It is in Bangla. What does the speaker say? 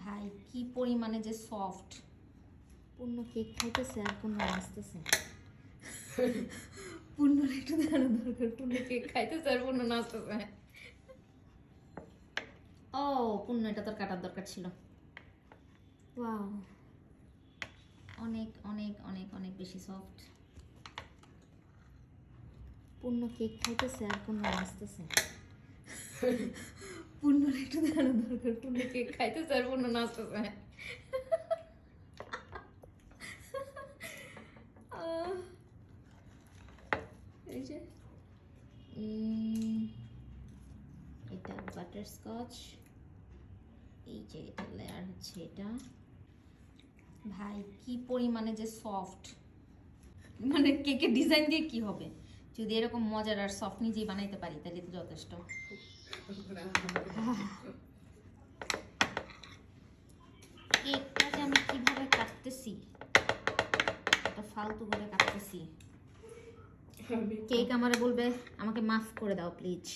ভাই কি পরিমাণে যে সফট। পূর্ণ কেক খাইতেছে আর পূর্ণ নাচতেছে। পূর্ণর একটু দেখানো দরকার, পূর্ণ কেক খাইতেছে আর পূর্ণ নাচতেছে। ও পূর্ণ, এটা তোর কাটার দরকার ছিল। ওয়াও, অনেক অনেক অনেক অনেক বেশি সফট। পূর্ণ কেক খাইতেছে আর পূর্ণ নাচতেছে। পূর্ণর একটু দেখানো দরকার, পূর্ণ কেক খাইতেছে আর পূর্ণ নাচতেছে। এই যে এটা বাটারস্কচ, এই যে এটা লেয়ার হচ্ছে এটা। ভাই কি পরিমাণে যে সফট, মানে কেকের ডিজাইন দিয়ে কি হবে, যদি এরকম মজার আর সফট নিজেই বানাইতে পারি তাহলে তো যথেষ্ট। কেকটা যে আমি কিভাবে কাটতেছি, এটা ফালতু করে কাটতেছি। কেক আমারে বলবে আমাকে মাফ করে দাও প্লিজ।